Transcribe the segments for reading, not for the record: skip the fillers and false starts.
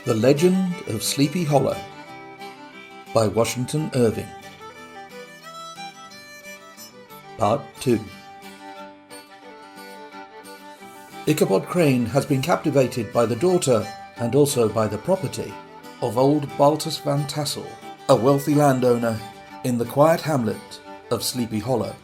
The Legend of Sleepy Hollow by Washington Irving. Part 2. Ichabod Crane has been captivated by the daughter, and also by the property, of old Baltus Van Tassel, a wealthy landowner in the quiet hamlet of Sleepy Hollow.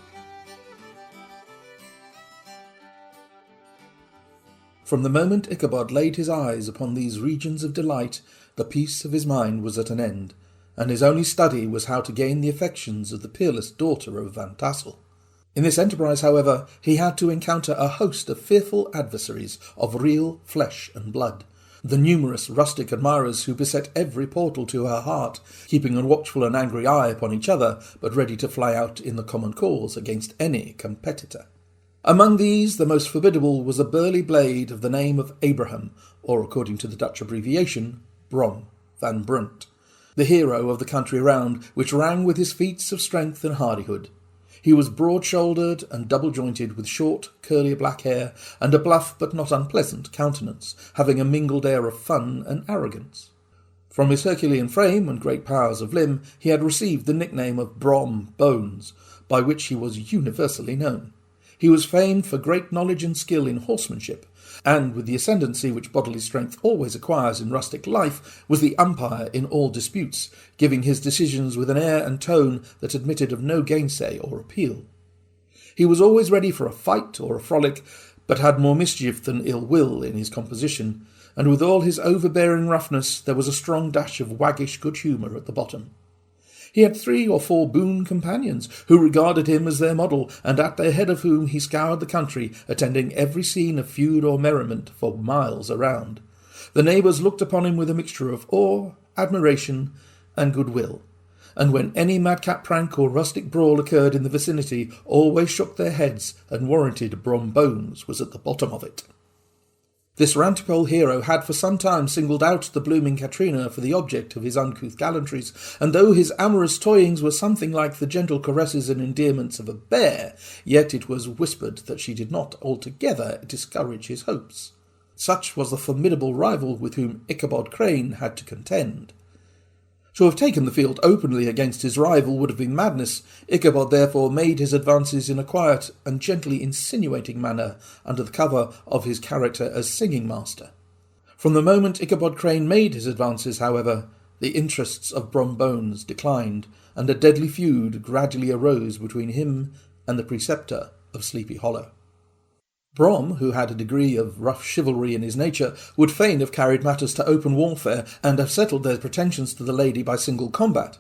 From the moment Ichabod laid his eyes upon these regions of delight, the peace of his mind was at an end, and his only study was how to gain the affections of the peerless daughter of Van Tassel. In this enterprise, however, he had to encounter a host of fearful adversaries of real flesh and blood, the numerous rustic admirers who beset every portal to her heart, keeping a watchful and angry eye upon each other, but ready to fly out in the common cause against any competitor. Among these, the most formidable was a burly blade of the name of Abraham, or according to the Dutch abbreviation, Brom van Brunt, the hero of the country round, which rang with his feats of strength and hardihood. He was broad-shouldered and double-jointed, with short, curly black hair, and a bluff but not unpleasant countenance, having a mingled air of fun and arrogance. From his Herculean frame and great powers of limb, he had received the nickname of Brom Bones, by which he was universally known. He was famed for great knowledge and skill in horsemanship, and, with the ascendancy which bodily strength always acquires in rustic life, was the umpire in all disputes, giving his decisions with an air and tone that admitted of no gainsay or appeal. He was always ready for a fight or a frolic, but had more mischief than ill will in his composition, and with all his overbearing roughness there was a strong dash of waggish good humour at the bottom. He had 3 or 4 boon companions, who regarded him as their model, and at their head of whom he scoured the country, attending every scene of feud or merriment for miles around. The neighbours looked upon him with a mixture of awe, admiration, and goodwill, and when any madcap prank or rustic brawl occurred in the vicinity, always shook their heads and warranted Brom Bones was at the bottom of it. This rantipole hero had for some time singled out the blooming Katrina for the object of his uncouth gallantries, and though his amorous toyings were something like the gentle caresses and endearments of a bear, yet it was whispered that she did not altogether discourage his hopes. Such was the formidable rival with whom Ichabod Crane had to contend. To have taken the field openly against his rival would have been madness. Ichabod therefore made his advances in a quiet and gently insinuating manner, under the cover of his character as singing-master. From the moment Ichabod Crane made his advances, however, the interests of Brom Bones declined, and a deadly feud gradually arose between him and the preceptor of Sleepy Hollow. Brom, who had a degree of rough chivalry in his nature, would fain have carried matters to open warfare, and have settled their pretensions to the lady by single combat.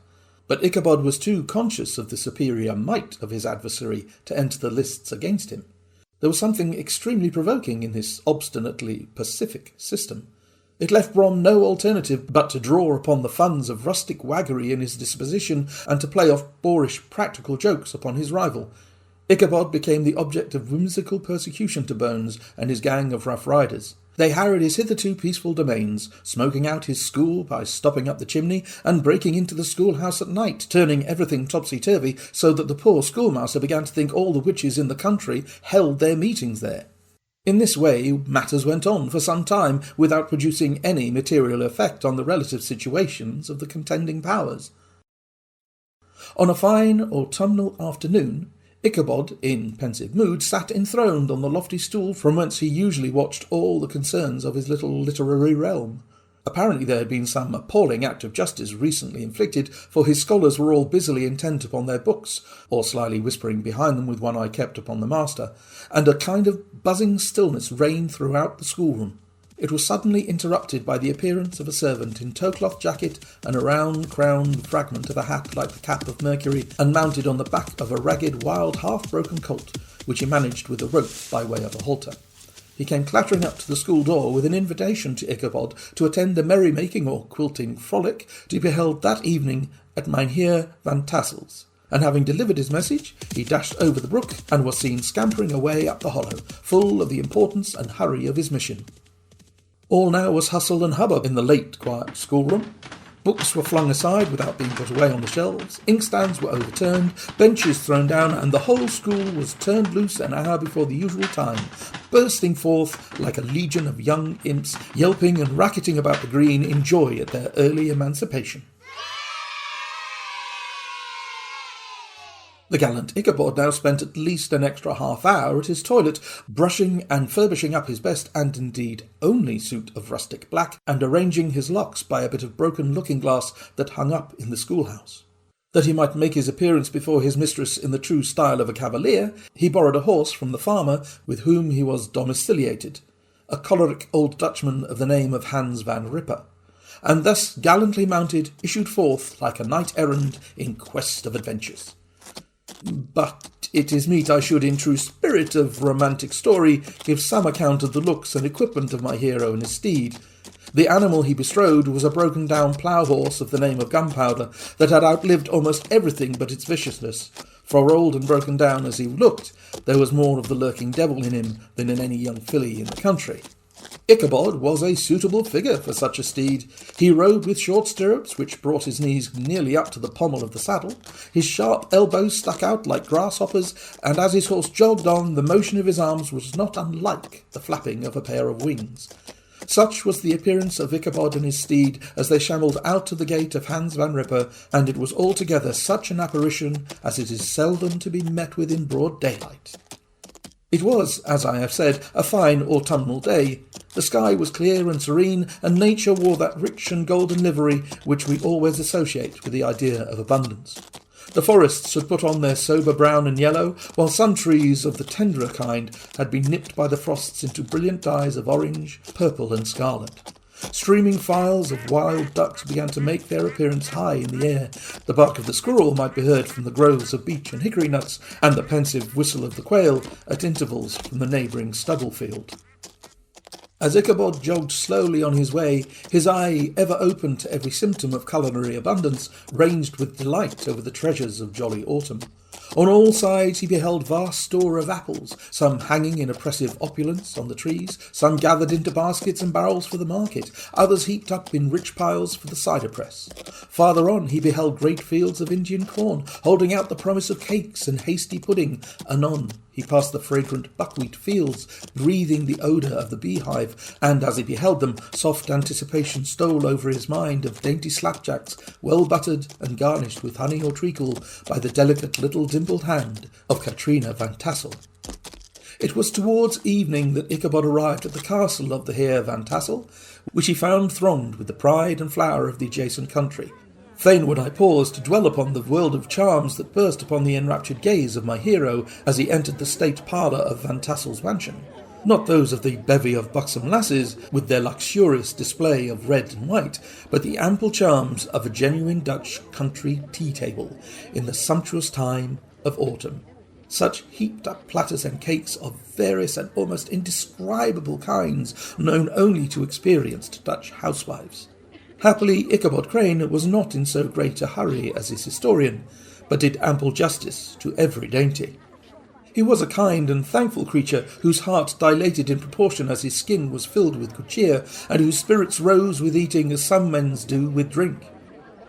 But Ichabod was too conscious of the superior might of his adversary to enter the lists against him. There was something extremely provoking in this obstinately pacific system. It left Brom no alternative but to draw upon the funds of rustic waggery in his disposition, and to play off boorish practical jokes upon his rival. Ichabod became the object of whimsical persecution to Bones and his gang of rough riders. They harried his hitherto peaceful domains, smoking out his school by stopping up the chimney, and breaking into the schoolhouse at night, turning everything topsy-turvy, so that the poor schoolmaster began to think all the witches in the country held their meetings there. In this way matters went on for some time, without producing any material effect on the relative situations of the contending powers. On a fine autumnal afternoon, Ichabod, in pensive mood, sat enthroned on the lofty stool from whence he usually watched all the concerns of his little literary realm. Apparently there had been some appalling act of justice recently inflicted, for his scholars were all busily intent upon their books, or slyly whispering behind them with one eye kept upon the master, and a kind of buzzing stillness reigned throughout the schoolroom. It was suddenly interrupted by the appearance of a servant in tow-cloth jacket and a round-crowned fragment of a hat like the cap of Mercury, and mounted on the back of a ragged, wild, half-broken colt, which he managed with a rope by way of a halter. He came clattering up to the school door with an invitation to Ichabod to attend a merry-making or quilting frolic to be held that evening at Mynheer Van Tassel's, and having delivered his message, he dashed over the brook and was seen scampering away up the hollow, full of the importance and hurry of his mission. All now was hustle and hubbub in the late quiet schoolroom. Books were flung aside without being put away on the shelves, inkstands were overturned, benches thrown down, and the whole school was turned loose an hour before the usual time, bursting forth like a legion of young imps, yelping and racketing about the green in joy at their early emancipation. The gallant Ichabod now spent at least an extra half-hour at his toilet, brushing and furbishing up his best and indeed only suit of rustic black, and arranging his locks by a bit of broken looking-glass that hung up in the schoolhouse. That he might make his appearance before his mistress in the true style of a cavalier, he borrowed a horse from the farmer with whom he was domiciliated, a choleric old Dutchman of the name of Hans van Ripper, and thus gallantly mounted, issued forth like a knight-errant in quest of adventures. But it is meet I should, in true spirit of romantic story, give some account of the looks and equipment of my hero and his steed. The animal he bestrode was a broken-down plough-horse of the name of Gunpowder, that had outlived almost everything but its viciousness, for old and broken down as he looked, there was more of the lurking devil in him than in any young filly in the country. Ichabod was a suitable figure for such a steed. He rode with short stirrups, which brought his knees nearly up to the pommel of the saddle. His sharp elbows stuck out like grasshoppers, and as his horse jogged on, the motion of his arms was not unlike the flapping of a pair of wings. Such was the appearance of Ichabod and his steed as they shambled out to the gate of Hans van Ripper, and it was altogether such an apparition as it is seldom to be met with in broad daylight. It was, as I have said, a fine autumnal day. The sky was clear and serene, and nature wore that rich and golden livery which we always associate with the idea of abundance. The forests had put on their sober brown and yellow, while some trees of the tenderer kind had been nipped by the frosts into brilliant dyes of orange, purple, and scarlet. Streaming files of wild ducks began to make their appearance high in the air. The bark of the squirrel might be heard from the groves of beech and hickory nuts, and the pensive whistle of the quail at intervals from the neighbouring stubble field. As Ichabod jogged slowly on his way, his eye, ever open to every symptom of culinary abundance, ranged with delight over the treasures of jolly autumn. On all sides he beheld vast store of apples, some hanging in oppressive opulence on the trees, some gathered into baskets and barrels for the market, others heaped up in rich piles for the cider press. Farther on he beheld great fields of Indian corn, holding out the promise of cakes and hasty pudding. Anon he passed the fragrant buckwheat fields, breathing the odour of the beehive, and as he beheld them, soft anticipation stole over his mind of dainty slapjacks, well buttered and garnished with honey or treacle by the delicate little dimpled hand of Katrina Van Tassel. It was towards evening that Ichabod arrived at the castle of the Heer Van Tassel, which he found thronged with the pride and flower of the adjacent country. Fain would I pause to dwell upon the world of charms that burst upon the enraptured gaze of my hero as he entered the state parlour of Van Tassel's mansion. Not those of the bevy of buxom lasses, with their luxurious display of red and white, but the ample charms of a genuine Dutch country tea-table in the sumptuous time of autumn. Such heaped-up platters and cakes of various and almost indescribable kinds, known only to experienced Dutch housewives. Happily, Ichabod Crane was not in so great a hurry as his historian, but did ample justice to every dainty. He was a kind and thankful creature, whose heart dilated in proportion as his skin was filled with good cheer, and whose spirits rose with eating as some men's do with drink.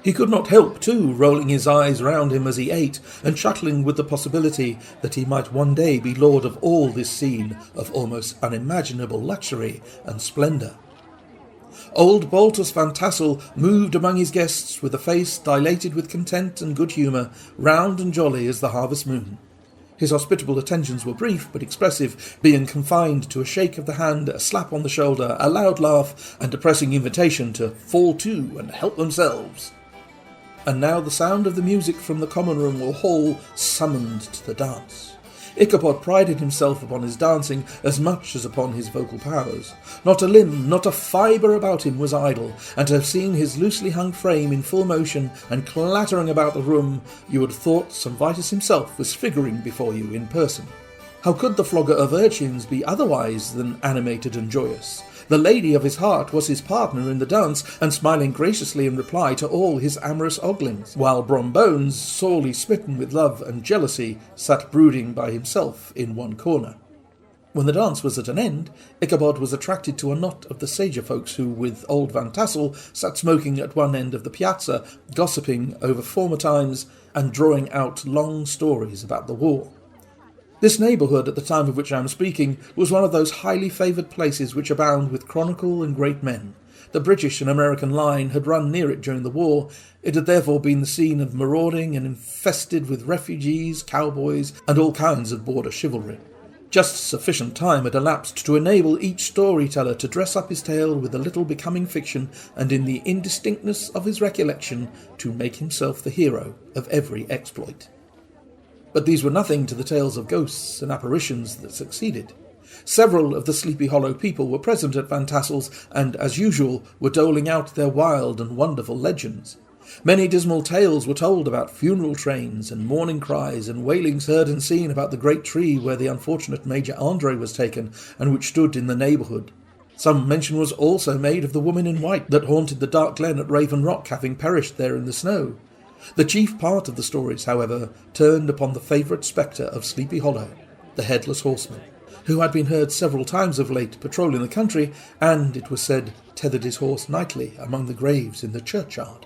He could not help, too, rolling his eyes round him as he ate, and chuckling with the possibility that he might one day be lord of all this scene of almost unimaginable luxury and splendour. Old Baltus Van Tassel moved among his guests with a face dilated with content and good humour, round and jolly as the harvest moon. His hospitable attentions were brief but expressive, being confined to a shake of the hand, a slap on the shoulder, a loud laugh, and a pressing invitation to fall to and help themselves. And now the sound of the music from the common room or hall summoned to the dance. Ichabod prided himself upon his dancing as much as upon his vocal powers. Not a limb, not a fibre about him was idle, and to have seen his loosely hung frame in full motion and clattering about the room, you would have thought St. Vitus himself was figuring before you in person. How could the flogger of urchins be otherwise than animated and joyous? The lady of his heart was his partner in the dance, and smiling graciously in reply to all his amorous oglings, while Brom Bones, sorely smitten with love and jealousy, sat brooding by himself in one corner. When the dance was at an end, Ichabod was attracted to a knot of the sager folks who, with old Van Tassel, sat smoking at one end of the piazza, gossiping over former times and drawing out long stories about the war. This neighbourhood, at the time of which I am speaking, was one of those highly favoured places which abound with chronicle and great men. The British and American line had run near it during the war. It had therefore been the scene of marauding and infested with refugees, cowboys, and all kinds of border chivalry. Just sufficient time had elapsed to enable each storyteller to dress up his tale with a little becoming fiction, and in the indistinctness of his recollection to make himself the hero of every exploit. But these were nothing to the tales of ghosts and apparitions that succeeded. Several of the Sleepy Hollow people were present at Van Tassel's, and, as usual, were doling out their wild and wonderful legends. Many dismal tales were told about funeral trains and mourning cries and wailings heard and seen about the great tree where the unfortunate Major Andre was taken and which stood in the neighbourhood. Some mention was also made of the woman in white that haunted the dark glen at Raven Rock, having perished there in the snow. The chief part of the stories, however, turned upon the favourite spectre of Sleepy Hollow, the Headless Horseman, who had been heard several times of late patrolling the country, and, it was said, tethered his horse nightly among the graves in the churchyard.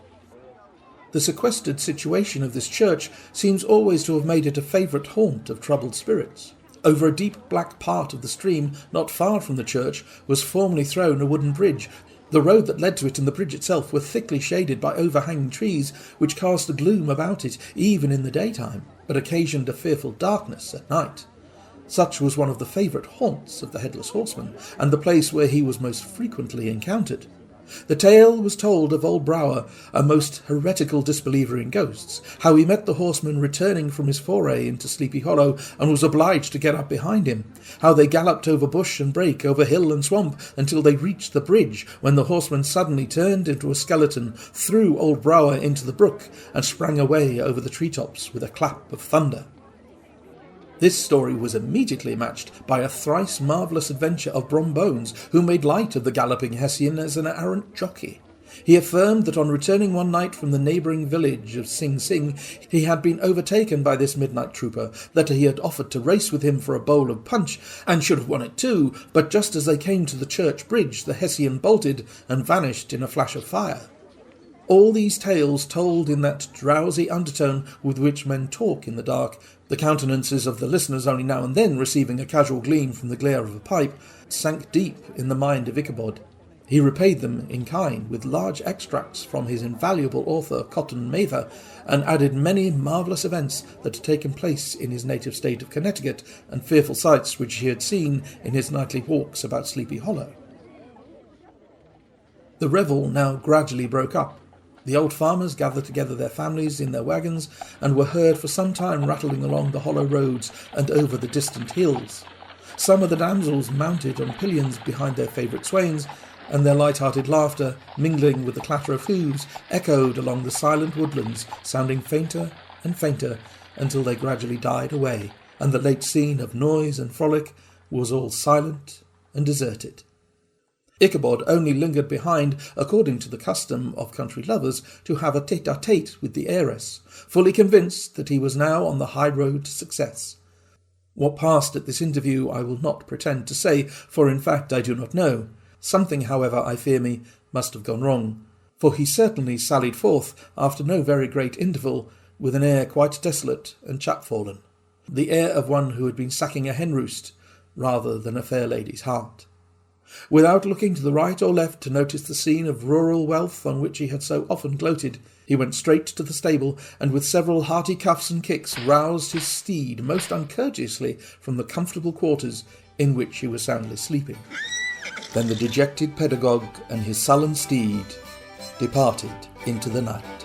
The sequestered situation of this church seems always to have made it a favourite haunt of troubled spirits. Over a deep black part of the stream, not far from the church, was formerly thrown a wooden bridge. The road that led to it and the bridge itself were thickly shaded by overhanging trees, which cast a gloom about it even in the daytime, but occasioned a fearful darkness at night. Such was one of the favourite haunts of the Headless Horseman, and the place where he was most frequently encountered. The tale was told of old Brower, a most heretical disbeliever in ghosts, how he met the horseman returning from his foray into Sleepy Hollow and was obliged to get up behind him, how they galloped over bush and brake, over hill and swamp, until they reached the bridge, when the horseman suddenly turned into a skeleton, threw old Brower into the brook, and sprang away over the treetops with a clap of thunder. This story was immediately matched by a thrice marvellous adventure of Brom Bones, who made light of the galloping Hessian as an arrant jockey. He affirmed that on returning one night from the neighbouring village of Sing Sing, he had been overtaken by this midnight trooper, that he had offered to race with him for a bowl of punch, and should have won it too, but just as they came to the church bridge, the Hessian bolted and vanished in a flash of fire. All these tales told in that drowsy undertone with which men talk in the dark, the countenances of the listeners only now and then receiving a casual gleam from the glare of a pipe, sank deep in the mind of Ichabod. He repaid them in kind with large extracts from his invaluable author Cotton Mather, and added many marvellous events that had taken place in his native state of Connecticut, and fearful sights which he had seen in his nightly walks about Sleepy Hollow. The revel now gradually broke up. The old farmers gathered together their families in their wagons, and were heard for some time rattling along the hollow roads and over the distant hills. Some of the damsels mounted on pillions behind their favourite swains, and their light-hearted laughter, mingling with the clatter of hoofs, echoed along the silent woodlands, sounding fainter and fainter until they gradually died away, and the late scene of noise and frolic was all silent and deserted. Ichabod only lingered behind, according to the custom of country lovers, to have a tete-a-tete with the heiress, fully convinced that he was now on the high road to success. What passed at this interview I will not pretend to say, for in fact I do not know. Something, however, I fear me, must have gone wrong, for he certainly sallied forth, after no very great interval, with an air quite desolate and chapfallen, the air of one who had been sacking a hen-roost, rather than a fair lady's heart. Without looking to the right or left to notice the scene of rural wealth on which he had so often gloated, he went straight to the stable, and with several hearty cuffs and kicks roused his steed most uncourteously from the comfortable quarters in which he was soundly sleeping. Then the dejected pedagogue and his sullen steed departed into the night.